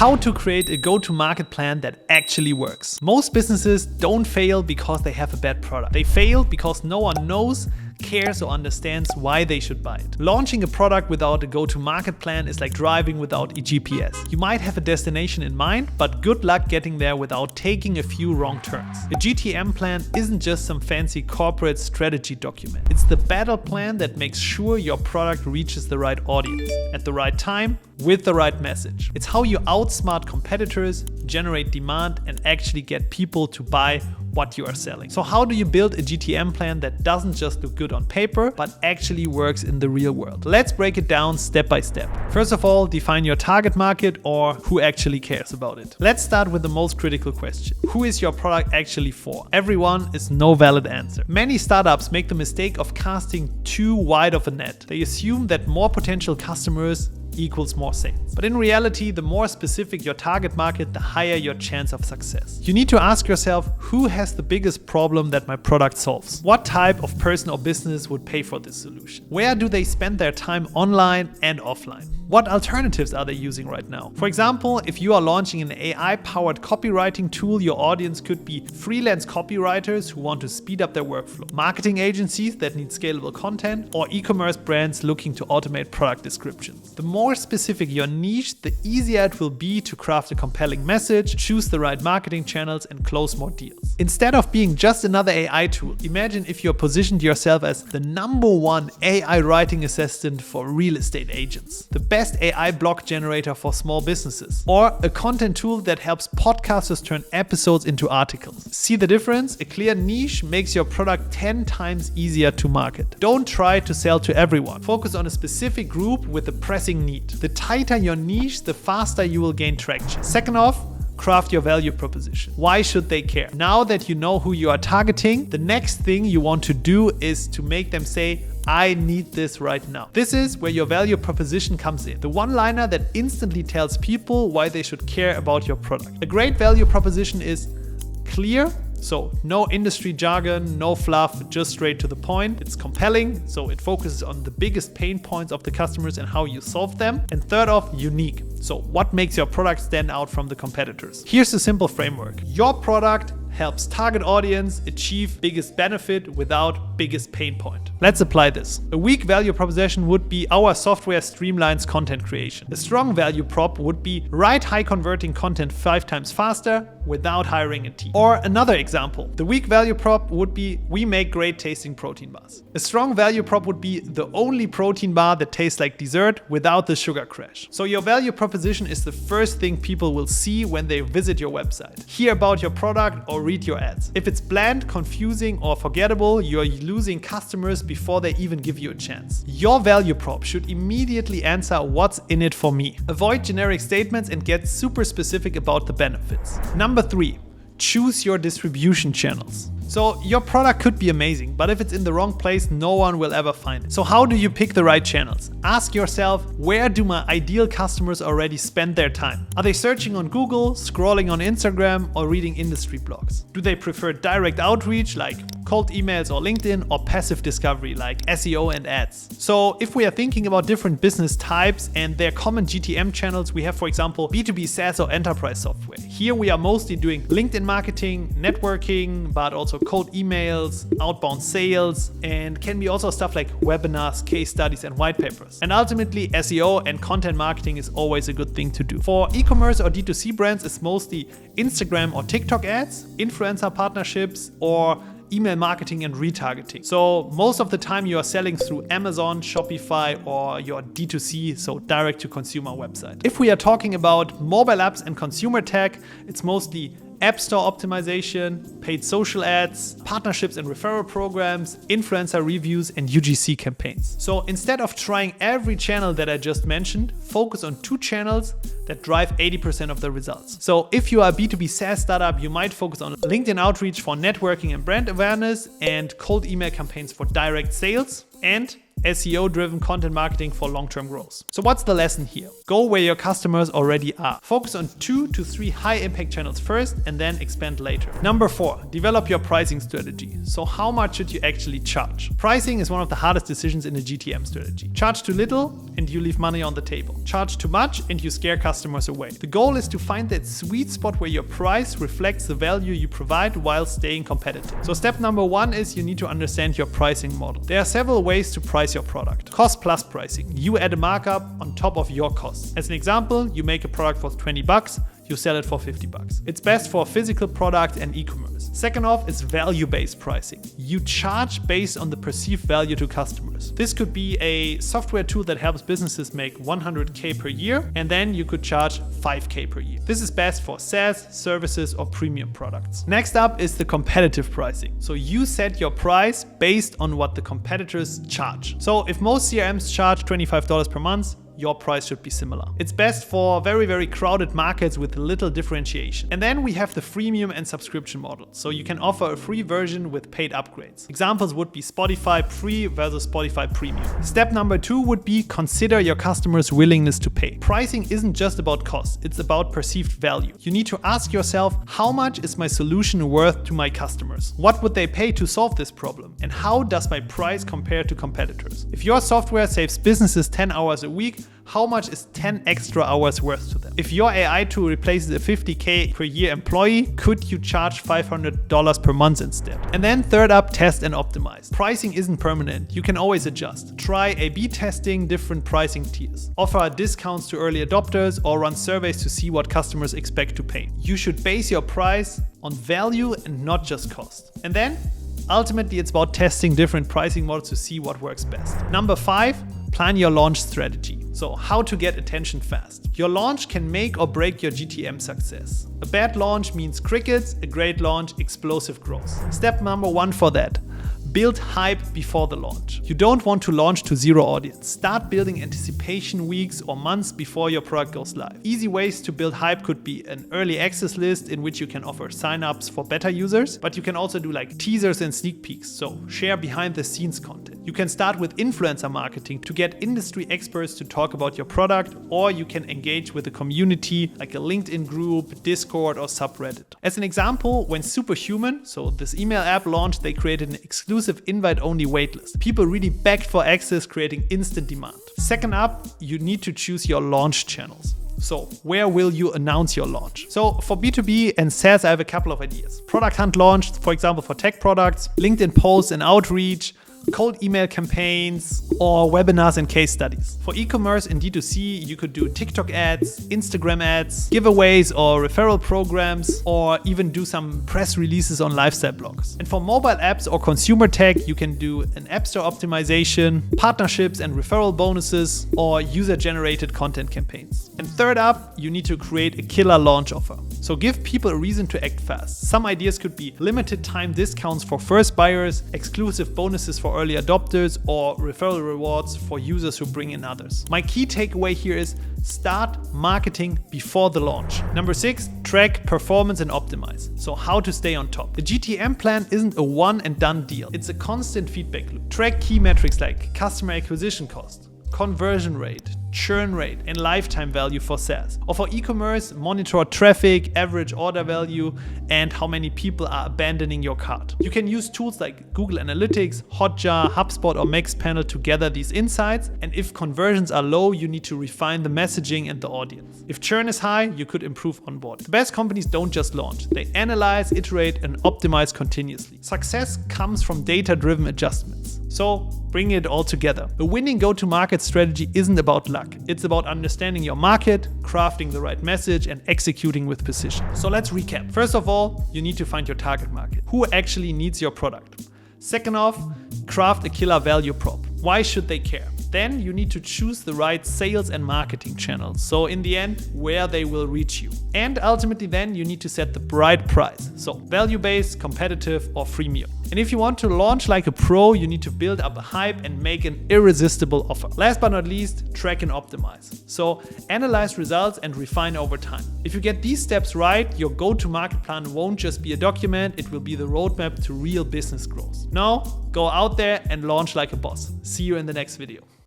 How to create a go-to-market plan that actually works. Most businesses don't fail because they have a bad product. They fail because no one knows, cares or understands why they should buy it. Launching a product without a go-to-market plan is like driving without a GPS. You might have a destination in mind, but good luck getting there without taking a few wrong turns. A GTM plan isn't just some fancy corporate strategy document. It's the battle plan that makes sure your product reaches the right audience at the right time with the right message. It's how you outsmart competitors, generate demand, and actually get people to buy what you are selling. So how do you build a GTM plan that doesn't just look good on paper, but actually works in the real world? Let's break it down step by step. First of all, define your target market or who actually cares about it. Let's start with the most critical question. Who is your product actually for? Everyone is no valid answer. Many startups make the mistake of casting too wide of a net. They assume that more potential customers equals more sales. But in reality, the more specific your target market, the higher your chance of success. You need to ask yourself, who has the biggest problem that my product solves? What type of person or business would pay for this solution? Where do they spend their time online and offline? What alternatives are they using right now? For example, if you are launching an AI-powered copywriting tool, your audience could be freelance copywriters who want to speed up their workflow, marketing agencies that need scalable content, or e-commerce brands looking to automate product descriptions. The more specific your niche, the easier it will be to craft a compelling message, choose the right marketing channels, and close more deals. Instead of being just another AI tool, imagine if you positioned yourself as the #1 AI writing assistant for real estate agents, the best AI blog generator for small businesses, or a content tool that helps podcasters turn episodes into articles. See the difference? A clear niche makes your product 10 times easier to market. Don't try to sell to everyone. Focus on a specific group with a pressing need. The tighter your niche, the faster you will gain traction. Second off, craft your value proposition. Why should they care? Now that you know who you are targeting, the next thing you want to do is to make them say, I need this right now. This is where your value proposition comes in. The one-liner that instantly tells people why they should care about your product. A great value proposition is clear, so no industry jargon, no fluff, just straight to the point. It's compelling, so it focuses on the biggest pain points of the customers and how you solve them. And third off, unique. So what makes your product stand out from the competitors? Here's a simple framework. Your product helps target audience achieve biggest benefit without biggest pain point. Let's apply this. A weak value proposition would be our software streamlines content creation. A strong value prop would be write high converting content 5 times faster without hiring a team. Or another example, the weak value prop would be we make great tasting protein bars. A strong value prop would be the only protein bar that tastes like dessert without the sugar crash. So your value proposition is the first thing people will see when they visit your website, hear about your product or read your ads. If it's bland, confusing or forgettable, you're losing customers before they even give you a chance. Your value prop should immediately answer what's in it for me. Avoid generic statements and get super specific about the benefits. Number 3, choose your distribution channels. So your product could be amazing, but if it's in the wrong place, no one will ever find it. So how do you pick the right channels? Ask yourself, where do my ideal customers already spend their time? Are they searching on Google, scrolling on Instagram, or reading industry blogs? Do they prefer direct outreach like cold emails or LinkedIn, or passive discovery like SEO and ads? So if we are thinking about different business types and their common GTM channels, we have, for example, B2B SaaS or enterprise software. Here we are mostly doing LinkedIn marketing, networking, but also cold emails, outbound sales, and can be also stuff like webinars, case studies, and white papers. And ultimately, SEO and content marketing is always a good thing to do. For e-commerce or D2C brands, it's mostly Instagram or TikTok ads, influencer partnerships, or email marketing and retargeting. So most of the time you are selling through Amazon, Shopify, or your D2C, so direct to consumer website. If we are talking about mobile apps and consumer tech, it's mostly App Store optimization, paid social ads, partnerships and referral programs, influencer reviews, and UGC campaigns. So instead of trying every channel that I just mentioned, focus on 2 channels that drive 80% of the results. So if you are a B2B SaaS startup, you might focus on LinkedIn outreach for networking and brand awareness, and cold email campaigns for direct sales. And SEO-driven content marketing for long-term growth. So what's the lesson here? Go where your customers already are. Focus on 2 to 3 high-impact channels first and then expand later. Number 4, develop your pricing strategy. So how much should you actually charge? Pricing is one of the hardest decisions in a GTM strategy. Charge too little and you leave money on the table. Charge too much and you scare customers away. The goal is to find that sweet spot where your price reflects the value you provide while staying competitive. So step number 1 is you need to understand your pricing model. There are several ways to price your product. Cost plus pricing. You add a markup on top of your costs. As an example, you make a product for $20, you sell it for $50. It's best for a physical product and e-commerce. Second off is value-based pricing. You charge based on the perceived value to customers. This could be a software tool that helps businesses make 100K per year, and then you could charge 5K per year. This is best for SaaS, services, or premium products. Next up is the competitive pricing. So you set your price based on what the competitors charge. So if most CRMs charge $25 per month, your price should be similar. It's best for very, very crowded markets with little differentiation. And then we have the freemium and subscription model. So you can offer a free version with paid upgrades. Examples would be Spotify Free versus Spotify Premium. Step number 2 would be consider your customers' willingness to pay. Pricing isn't just about cost, it's about perceived value. You need to ask yourself, how much is my solution worth to my customers? What would they pay to solve this problem? And how does my price compare to competitors? If your software saves businesses 10 hours a week, how much is 10 extra hours worth to them? If your AI tool replaces a 50K per year employee, could you charge $500 per month instead? And then third up, test and optimize. Pricing isn't permanent. You can always adjust. Try A/B testing different pricing tiers. Offer discounts to early adopters or run surveys to see what customers expect to pay. You should base your price on value and not just cost. And then ultimately, it's about testing different pricing models to see what works best. Number 5, plan your launch strategy. So how to get attention fast. Your launch can make or break your GTM success. A bad launch means crickets, a great launch, explosive growth. Step number 1 for that. Build hype before the launch. You don't want to launch to zero audience. Start building anticipation weeks or months before your product goes live. Easy ways to build hype could be an early access list in which you can offer signups for beta users, but you can also do like teasers and sneak peeks, so share behind the scenes content. You can start with influencer marketing to get industry experts to talk about your product, or you can engage with a community like a LinkedIn group, Discord, or subreddit. As an example, when Superhuman, so this email app launched, they created an exclusive invite-only waitlist. People really begged for access, creating instant demand. Second up, you need to choose your launch channels. So where will you announce your launch? So for B2B and SaaS, I have a couple of ideas. Product Hunt launched, for example, for tech products, LinkedIn posts and outreach, cold email campaigns, or webinars and case studies. For e-commerce and D2C, you could do TikTok ads, Instagram ads, giveaways or referral programs, or even do some press releases on lifestyle blogs. And for mobile apps or consumer tech, you can do an app store optimization, partnerships and referral bonuses, or user-generated content campaigns. And third up, you need to create a killer launch offer. So give people a reason to act fast. Some ideas could be limited time discounts for first buyers, exclusive bonuses for early adopters, or referral rewards for users who bring in others. My key takeaway here is start marketing before the launch. Number 6, track performance and optimize. So how to stay on top. The GTM plan isn't a one and done deal. It's a constant feedback loop. Track key metrics like customer acquisition cost, conversion rate, churn rate, and lifetime value for SaaS. Or for e-commerce, monitor traffic, average order value, and how many people are abandoning your cart. You can use tools like Google Analytics, Hotjar, HubSpot, or Mixpanel to gather these insights. And if conversions are low, you need to refine the messaging and the audience. If churn is high, you could improve onboarding. The best companies don't just launch. They analyze, iterate, and optimize continuously. Success comes from data-driven adjustments. So bring it all together. A winning go-to-market strategy isn't about luck. It's about understanding your market, crafting the right message, and executing with precision. So let's recap. First of all, you need to find your target market. Who actually needs your product? Second off, craft a killer value prop. Why should they care? Then you need to choose the right sales and marketing channels. So in the end, where they will reach you. And ultimately then you need to set the right price. So value-based, competitive, or freemium. And if you want to launch like a pro, you need to build up a hype and make an irresistible offer. Last but not least, track and optimize. So analyze results and refine over time. If you get these steps right, your go-to-market plan won't just be a document, it will be the roadmap to real business growth. Now, go out there and launch like a boss. See you in the next video.